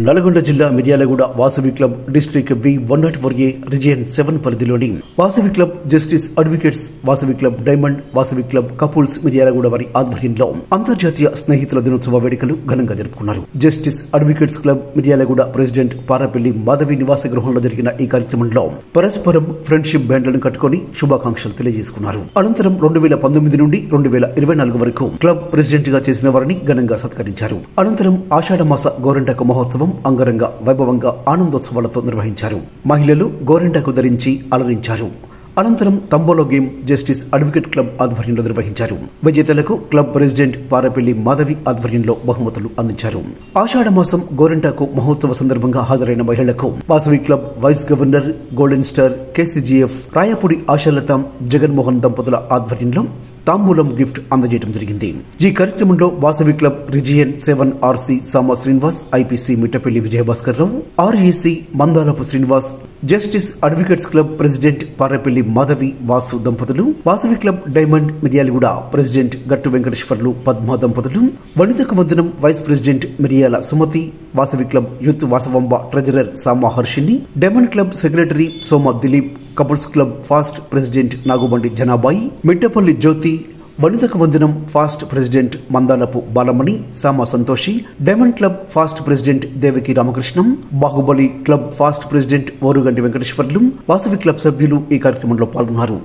నల్గొండ జిల్లా Miryalaguda Vasavi club district V104A region 7 పరిధిలోని Vasavi club justice advocates Vasavi club diamond Vasavi club couples Miryalaguda వారి ఆధ్వర్యంలో అంతర్జాతీయ స్నేహితుల దినోత్సవ వేడుకలు ఘనంగా జరుపుకున్నారు. Justice advocates club Miryalaguda president Parapalli Madhavi నివాస గృహంలో జరిగిన ఈ కార్యక్రమంలో పరస్పరం ఫ్రెండ్షిప్ బ్యాండ్లను కట్టుకుని శుభాకాంక్షలు తెలియజేసుకున్నారు. అనంతరం 2019 నుండి 2024 వరకు క్లబ్ ప్రెసిడెంట్ గా చేసిన వారిని ఘనంగా సత్కరించారు. అనంతరం ఆషాఢమాస గోరింటాకు మహోత్సవం అంగరంగ వైభవంగా ఆనందోత్సవాలతో నిర్వహించారు. మహిళలు గోరింటాకు ధరించి అలరించారు. అనంతరం తంబోలో గేమ్ జస్టిస్ అడ్వకేట్ క్లబ్ ఆధ్వర్యంలో నిర్వహించారు. విజేతలకు క్లబ్ ప్రెసిడెంట్ పారాపల్లి మాధవి ఆధ్వర్యంలో బహుమతులు అందించారు. ఆషాఢమాసం గోరింటాకు మహోత్సవ సందర్భంగా హాజరైన మహిళలకు Vasavi club vice governor golden star KCGF Rayapudi Ashalatha Jaganmohan దంపతుల ఆధ్వర్యంలో తాంబూలం గిఫ్ట్ అందజేయడం జరిగింది. ఈ కార్యక్రమంలో Vasavi club region 7 RC Sama Srinivas, IPC Mittapalli Vijayabhaskar Rao, REC Mandalapu Srinivas, justice advocates club president Parapalli Madhavi Vasu దంపతులు, Vasavi club diamond Miryalaguda president Gattu Venkateswarlu Padma దంపతులు, వనితకు వందనం vice president Miriyala Sumathi, Vasavi club youth Vasavamba treasurer Sama Harshini, diamond club secretary సోమ Dilip, couples club past president Nagubandi Janabai, Mittapalli Jyothi, వనితకు వందనం past president Mandalapu Balamani, Sama Santoshi, diamond club past president దేవికి Ramakrishnam, Baahubali club past president Oruganti Venkateswarlu, Vasavi club సభ్యులు ఈ కార్యక్రమంలో పాల్గొన్నారు.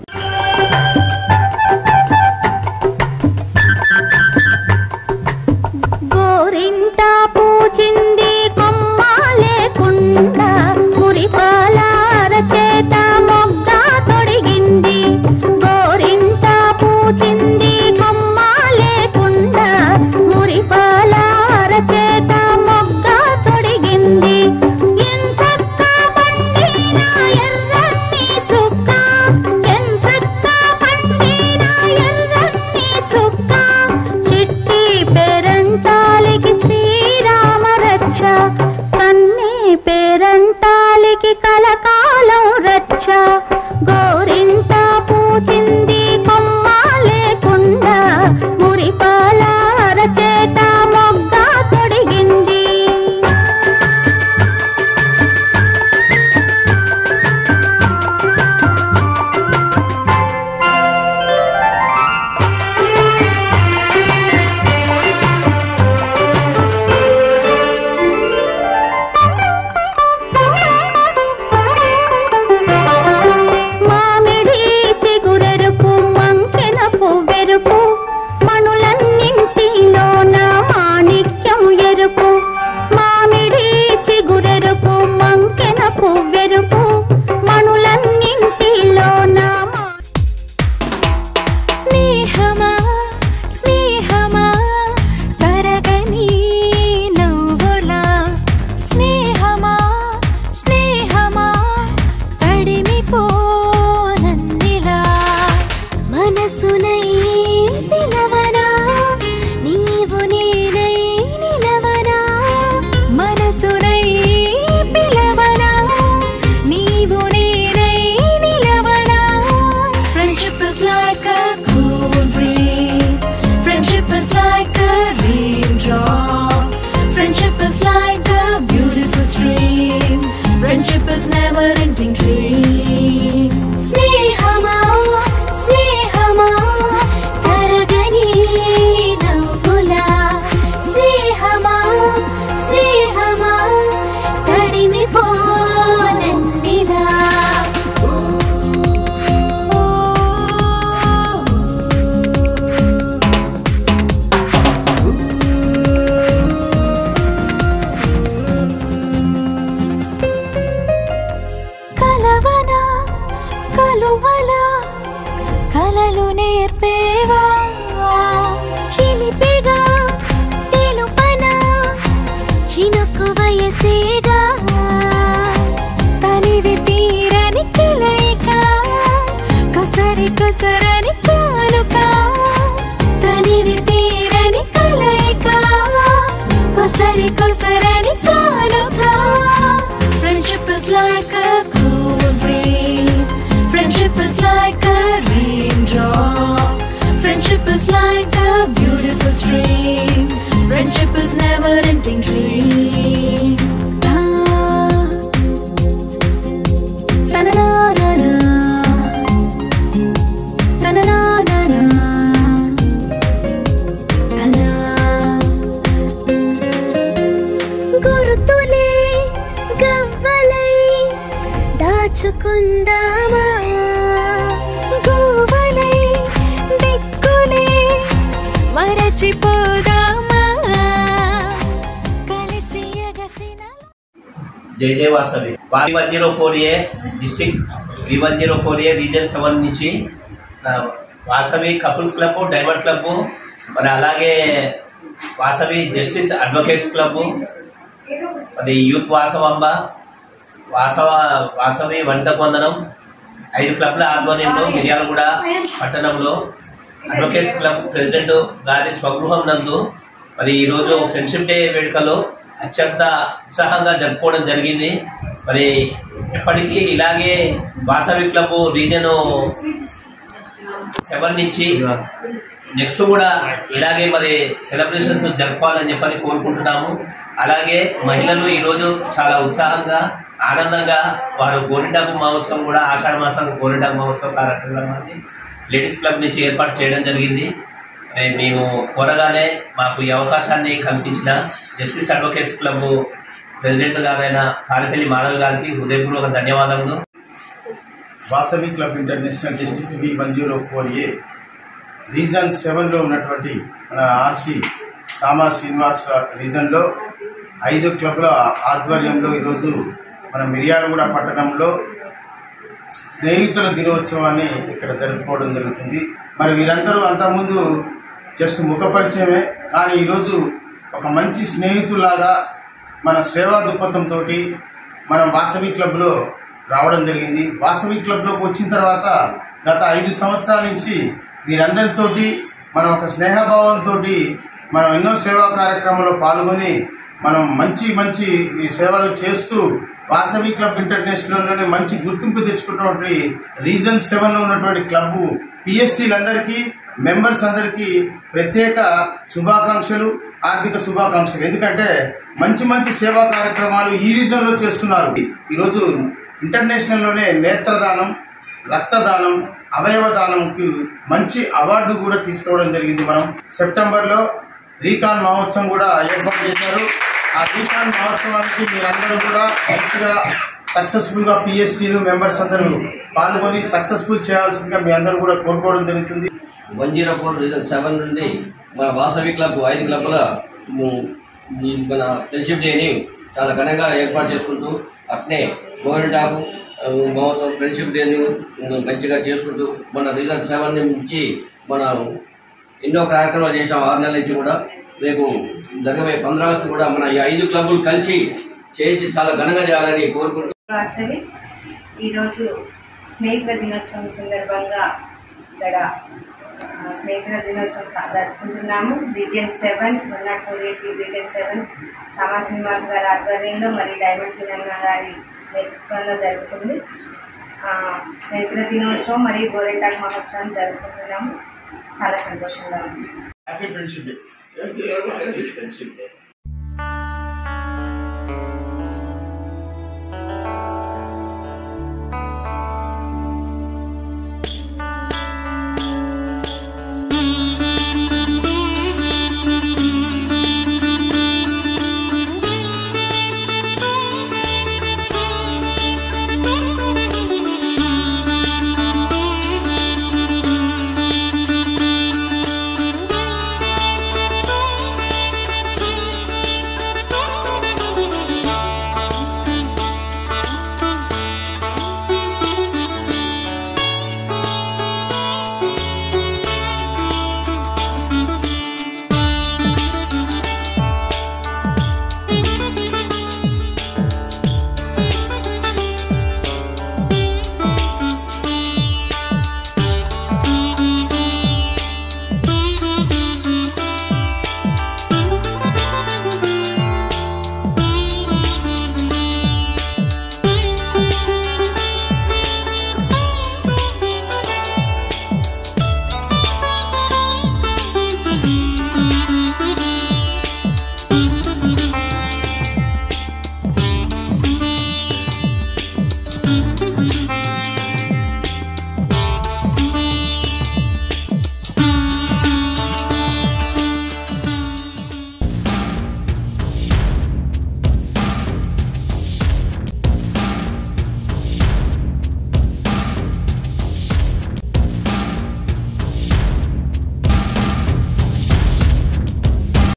కలకాలం రక్ష గోరింట పూచింది కొమ్మ లేకుండా మురిపాల అరచేత మొగ్గ తొడిగింది. Friendship is never ending dream. Snehama, Snehama, taragani navula. Snehama, Snehama, tadimi ponannila. కలలు నేర్పేవా చిలిపిగా తెలుపనా చినుకు వయసేగా తనివి తీరని కలయిక కసరి కసరని కానుక తనివి తీరని కలయిక కసరి కసరని కానుక. Friendship is like a cool breeze. Friendship is like a raindrop. Friendship is like a beautiful stream. Friendship is never ending dream. దాచుకుందామా గోవలై దిక్కులే మరచిపోదామా కలిసి ఎగసిన జై జై Vasavi 104A district V104A reason 7 నుంచి Vasavi couples club diamond club మరి అలాగే వాసవి జస్టిస్ అడ్వకేట్స్ క్లబ్ మరి youth Vasavamba Vasavi వనిత వందనం 5 క్లబ్ల ఆధ్వర్యంలో మిర్యాలగూడ పట్టణంలో అడ్వకేట్స్ క్లబ్ ప్రెసిడెంట్ గారి స్వగృహం నందు మరి ఈరోజు ఫ్రెండ్షిప్ డే వేడుకలు అత్యంత ఉత్సాహంగా జరుపుకోవడం జరిగింది. మరి ఎప్పటికీ ఇలాగే వాసవి క్లబ్ రీజన్ 7 నుంచి నెక్స్ట్ కూడా ఇలాగే మరి సెలబ్రేషన్స్ జరుపుకోవాలని చెప్పని కోరుకుంటున్నాము. అలాగే మహిళలు ఈరోజు చాలా ఉత్సాహంగా ఆనందంగా వారు గోరింటాకు మహోత్సవం కూడా ఆషాఢ మాసం గోరింటాకు మహోత్సవం కార్యక్రమాన్ని లేడీస్ క్లబ్ నుంచి ఏర్పాటు చేయడం జరిగింది. మేము కోరగానే మాకు ఈ అవకాశాన్ని కల్పించిన జస్టిస్ అడ్వకేట్స్ క్లబ్ ప్రెసిడెంట్ గారైన కారిపల్లి మాధవ్ గారికి హృదయపూర్వక ధన్యవాదములు. Vasavi club international district V104A region 7లో ఉన్నటువంటి మన ఆర్సి సామా శ్రీనివాస్ రీజన్లో 5 క్లబ్ల ఆధ్వర్యంలో ఈరోజు మన మిర్యాలగూడ పట్టణంలో స్నేహితుల దినోత్సవాన్ని ఇక్కడ జరుపుకోవడం జరుగుతుంది. మరి వీరందరూ అంతకుముందు జస్ట్ ముఖ పరిచయమే, కానీ ఈరోజు ఒక మంచి స్నేహితులాగా మన సేవా దృక్పథంతో మనం వాసవి క్లబ్లో రావడం జరిగింది. వాసవి క్లబ్లోకి వచ్చిన తర్వాత గత 5 సంవత్సరాల నుంచి వీరందరితోటి మనం ఒక స్నేహభావంతో మనం ఎన్నో సేవా కార్యక్రమాల్లో పాల్గొని మనం మంచి మంచి సేవలు చేస్తూ వాసవి క్లబ్ ఇంటర్నేషనల్లోనే మంచి గుర్తింపు తెచ్చుకున్నటువంటి రీజన్ 7లో ఉన్నటువంటి క్లబ్ పిఎస్టీలందరికీ మెంబర్స్ అందరికీ ప్రత్యేక శుభాకాంక్షలు, ఆర్థిక శుభాకాంక్షలు. ఎందుకంటే మంచి మంచి సేవా కార్యక్రమాలు ఈ రీజన్లో చేస్తున్నారు. ఈరోజు ఇంటర్నేషనల్లోనే నేత్రదానం, రక్తదానం, అవయవ దానంకి మంచి అవార్డు కూడా తీసుకోవడం జరిగింది. మనం సెప్టెంబర్లో రీకాన్ మహోత్సవం కూడా ఏర్పాటు చేశారు. ఆ రీకాన్ మహోత్సవానికి మీరందరూ కూడా మంచిగా సక్సెస్ఫుల్గా పిఎస్టీలు మెంబర్స్ అందరూ పాల్గొని సక్సెస్ఫుల్ చేయాల్సిందిగా మీ అందరూ కూడా కోరుకోవడం జరుగుతుంది. 104 రీజన్ 7 నుండి మన వాసవి క్లబ్ 5 క్లబ్ల మన ఫ్రెండ్షిప్ డేని చాలా ఘనంగా ఏర్పాటు చేసుకుంటూ అట్నే గోరింటాకు మహోత్సవం ఫ్రెండ్షిప్ డేని మంచిగా చేసుకుంటూ మన రీజన్ 7 నుంచి మనం ఎన్నో కార్యక్రమాలు చేసాం. 6 నెలల నుంచి కూడా రేపు జరగబోయే 15 కూడా మన ఈ 5 క్లబ్లు కలిసి చేసి చాలా ఘనంగా చేయాలని కోరుకుంటూ వాసవి ఈరోజు స్నేహితుల దినోత్సవం సందర్భంగా ఇక్కడ స్నేహితుల దినోత్సవం జరుపుకుంటున్నాము. రీజన్ 7 104A రీజన్ 7 సామా శ్రీనివాస్ గారి ఆధ్వర్యంలో మరి డైమండ్ సినిమా గారి నేతృత్వంలో జరుగుతుంది. స్నేహితుల దినోత్సవం మరియు గోరింటాకు మహోత్సవం జరుపుకుంటున్నాము. చాలా సంతోషంగా ఉంది. Happy friendship day.